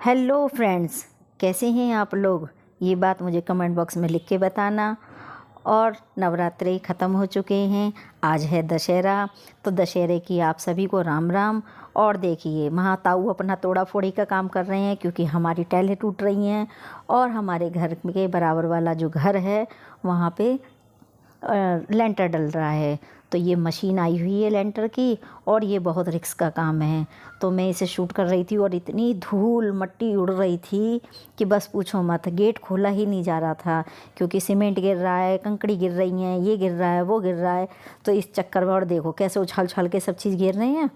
Hello friends, कैसे हैं आप लोग। ये बात मुझे कमेंट बॉक्स में लिख के बताना। और नवरात्रि ख़त्म हो चुके हैं, आज है दशहरा। तो दशहरे की आप सभी को राम राम। और देखिए महाताऊ अपना तोड़ा फोड़ी का काम कर रहे हैं क्योंकि हमारी टाइलें टूट रही हैं और हमारे घर के बराबर वाला जो घर है वहाँ पे लेंटर डल रहा है। तो ये मशीन आई हुई है लेंटर की और ये बहुत रिस्क का काम है। तो मैं इसे शूट कर रही थी और इतनी धूल मट्टी उड़ रही थी कि बस पूछो मत। गेट खोला ही नहीं जा रहा था क्योंकि सीमेंट गिर रहा है, कंकड़ी गिर रही हैं, ये गिर रहा है, वो गिर रहा है। तो इस चक्कर में और देखो कैसे उछल उछल के सब चीज़ गिर रहे हैं।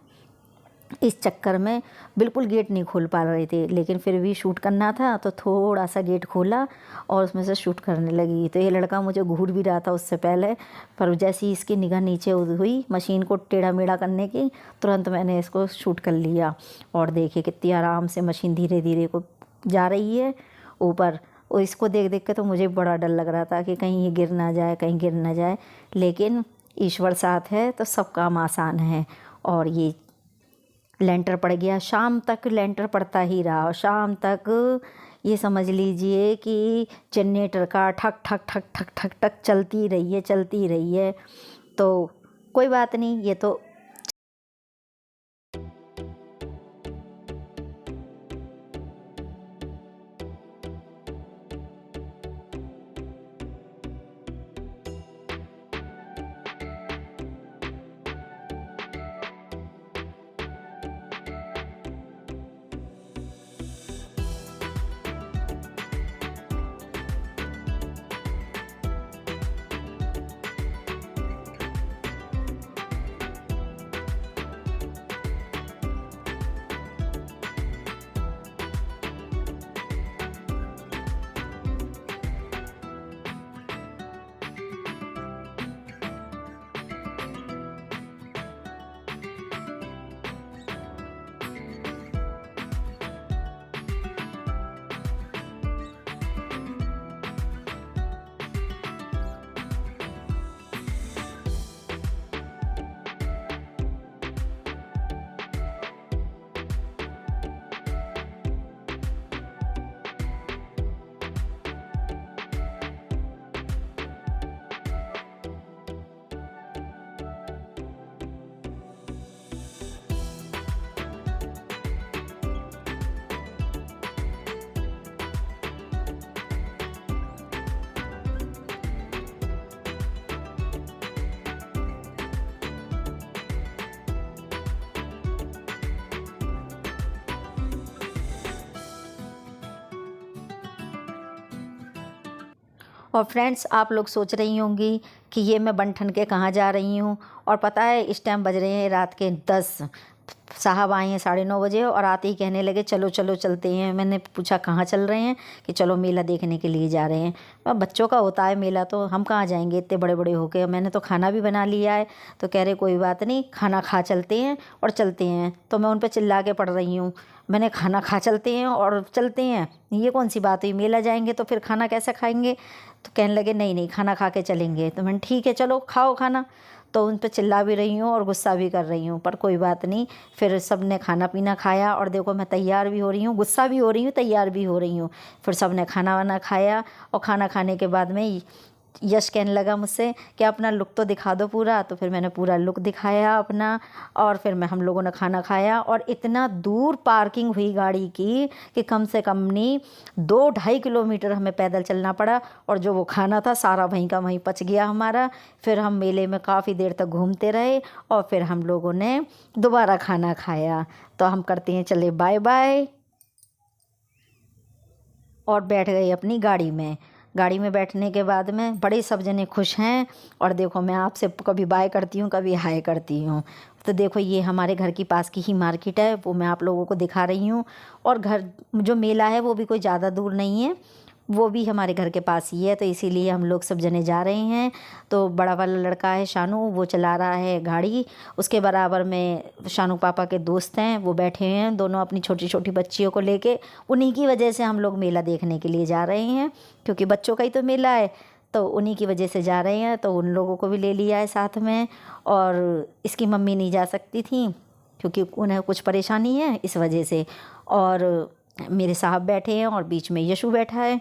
इस चक्कर में बिल्कुल गेट नहीं खोल पा रहे थे, लेकिन फिर भी शूट करना था तो थोड़ा सा गेट खोला और उसमें से शूट करने लगी। तो ये लड़का मुझे घूर भी रहा था उससे पहले, पर जैसे ही इसकी निगाह नीचे हुई मशीन को टेढ़ा मेढ़ा करने की, तुरंत मैंने इसको शूट कर लिया। और देखिए कितनी आराम से मशीन धीरे धीरे को जा रही है ऊपर। और इसको देख देख के तो मुझे बड़ा डर लग रहा था कि कहीं ये गिर ना जाए, कहीं गिर ना जाए। लेकिन ईश्वर साथ है तो सब काम आसान है। और ये लेंटर पड़ गया, शाम तक लेंटर पड़ता ही रहा और शाम तक ये समझ लीजिए कि जनरेटर का ठक ठक ठक ठक ठक ठक चलती रही है। तो कोई बात नहीं, ये तो और फ्रेंड्स, आप लोग सोच रही होंगी कि ये मैं बन-ठन के कहाँ जा रही हूँ। और पता है इस टाइम बज रहे हैं रात के 10। साहब आए हैं 9:30 बजे और आते ही कहने लगे चलो चलो चलते हैं। मैंने पूछा कहाँ चल रहे हैं, कि चलो मेला देखने के लिए जा रहे हैं। बच्चों का होता है मेला, तो हम कहाँ जाएंगे इतने बड़े बड़े होके। मैंने तो खाना भी बना लिया है। तो कह रहे कोई बात नहीं, खाना खा चलते हैं और चलते हैं। तो मैं उन पर चिल्ला के पड़ रही हूँ, मैंने खाना खा चलते हैं और चलते हैं, ये कौन सी बात हुई। मेला जाएंगे तो फिर खाना कैसे खाएंगे। तो कहने लगे नहीं नहीं खाना खा के चलेंगे। तो मैंने ठीक है चलो खाओ खाना। तो उन पर चिल्ला भी रही हूँ और गुस्सा भी कर रही हूँ, पर कोई बात नहीं। फिर सब ने खाना पीना खाया और देखो मैं तैयार भी हो रही हूँ, गुस्सा भी हो रही हूँ, तैयार भी हो रही हूँ। फिर सब ने खाना वाना खाया और खाना खाने के बाद में यश कहने लगा मुझसे कि अपना लुक तो दिखा दो पूरा। तो फिर मैंने पूरा लुक दिखाया अपना। और फिर हम लोगों ने खाना खाया और इतना दूर पार्किंग हुई गाड़ी की कि कम से कम नहीं 2-2.5 किलोमीटर हमें पैदल चलना पड़ा। और जो वो खाना था सारा वहीं का वहीं पच गया हमारा। फिर हम मेले में काफ़ी देर तक घूमते रहे और फिर हम लोगों ने दोबारा खाना खाया। तो हम करते हैं चले बाय बाय और बैठ गए अपनी गाड़ी में। गाड़ी में बैठने के बाद में बड़े सब जने खुश हैं। और देखो मैं आपसे कभी बाय करती हूँ, कभी हाय करती हूँ। तो देखो ये हमारे घर की पास की ही मार्केट है, वो मैं आप लोगों को दिखा रही हूँ। और घर जो मेला है वो भी कोई ज़्यादा दूर नहीं है, वो भी हमारे घर के पास ही है। तो इसीलिए हम लोग सब जने जा रहे हैं। तो बड़ा वाला लड़का है शानू, वो चला रहा है गाड़ी। उसके बराबर में शानू पापा के दोस्त हैं, वो बैठे हैं दोनों अपनी छोटी छोटी बच्चियों को लेके। उन्हीं की वजह से हम लोग मेला देखने के लिए जा रहे हैं, क्योंकि बच्चों का ही तो मेला है। तो उन्हीं की वजह से जा रहे हैं, तो उन लोगों को भी ले लिया है साथ में। और इसकी मम्मी नहीं जा सकती थी क्योंकि उन्हें कुछ परेशानी है इस वजह से। और मेरे साहब बैठे हैं और बीच में यशु बैठा है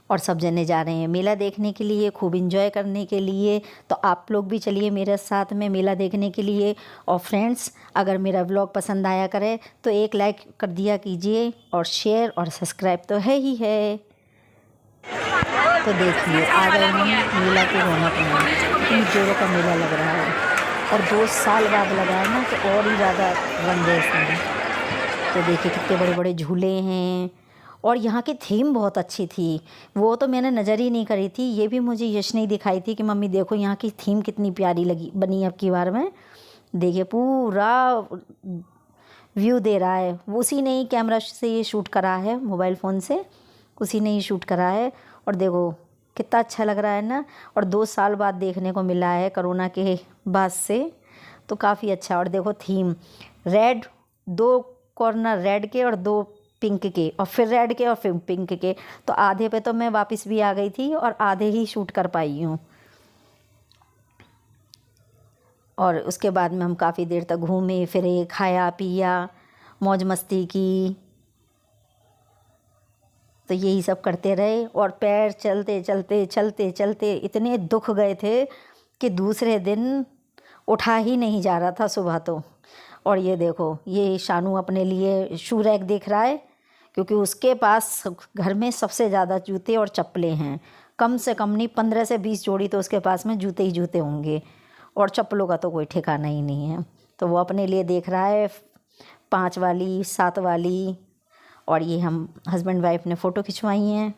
और सब जने जा रहे हैं मेला देखने के लिए, खूब इंजॉय करने के लिए। तो आप लोग भी चलिए मेरे साथ में मेला देखने के लिए। और फ्रेंड्स, अगर मेरा व्लॉग पसंद आया करे तो एक लाइक कर दिया कीजिए और शेयर और सब्सक्राइब तो है ही है। तो देखिए आ गए हम मेला की रौनक में, इतनी जोरों का मेला लग रहा है और 2 साल बाद लगा है ना, तो और ही ज़्यादा रंग है इसमें। तो देखिए कितने बड़े बड़े झूले हैं और यहाँ की थीम बहुत अच्छी थी, वो तो मैंने नज़र ही नहीं करी थी। ये भी मुझे यश ने दिखाई थी कि मम्मी देखो यहाँ की थीम कितनी प्यारी लगी बनी अब की बार में। देखिए पूरा व्यू दे रहा है, उसी ने ही कैमरा से ये शूट करा है, मोबाइल फ़ोन से उसी ने ही शूट करा है। और देखो कितना अच्छा लग रहा है ना, और 2 साल बाद देखने को मिला है कोरोना के बाद से, तो काफ़ी अच्छा। और देखो थीम रेड, 2 कॉर्नर रेड के और 2 पिंक के, और फिर रेड के और फिर पिंक के। तो आधे पे तो मैं वापस भी आ गई थी और आधे ही शूट कर पाई हूँ। और उसके बाद में हम काफ़ी देर तक घूमे फिरे, खाया पिया, मौज मस्ती की। तो यही सब करते रहे और पैर चलते चलते चलते चलते इतने दुख गए थे कि दूसरे दिन उठा ही नहीं जा रहा था सुबह तो। और ये देखो ये शानू अपने लिए शू रैक देख रहा है, क्योंकि उसके पास घर में सबसे ज़्यादा जूते और चप्पलें हैं। कम से कम नहीं 15 से 20 जोड़ी तो उसके पास में जूते ही जूते होंगे, और चप्पलों का तो कोई ठिकाना ही नहीं है। तो वो अपने लिए देख रहा है 5 वाली, 7 वाली। और ये हम हस्बैंड वाइफ ने फ़ोटो खिंचवाई हैं।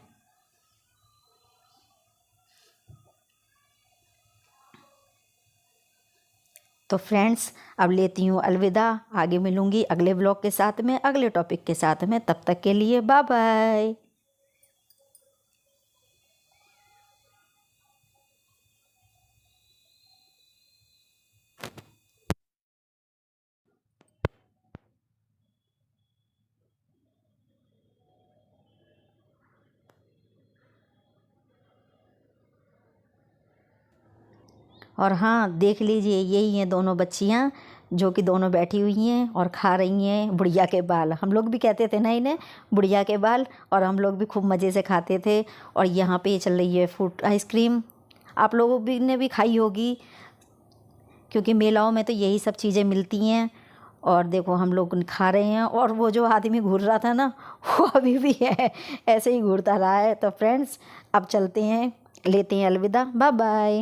तो फ्रेंड्स अब लेती हूँ अलविदा, आगे मिलूँगी अगले ब्लॉग के साथ में, अगले टॉपिक के साथ में। तब तक के लिए बाय बाय। और हाँ देख लीजिए यही हैं दोनों बच्चियाँ, जो कि दोनों बैठी हुई हैं और खा रही हैं बुढ़िया के बाल। हम लोग भी कहते थे ना इन्हें बुढ़िया के बाल, और हम लोग भी खूब मज़े से खाते थे। और यहाँ पे ये चल रही है फ्रूट आइसक्रीम, आप लोगों भी ने भी खाई होगी, क्योंकि मेलाओं में तो यही सब चीज़ें मिलती हैं। और देखो हम लोग खा रहे हैं, और वो जो आदमी घूर रहा था ना वो अभी भी है, ऐसे ही घूरता रहा है। तो फ्रेंड्स अब चलते हैं, लेते हैं अलविदा, बाय बाय।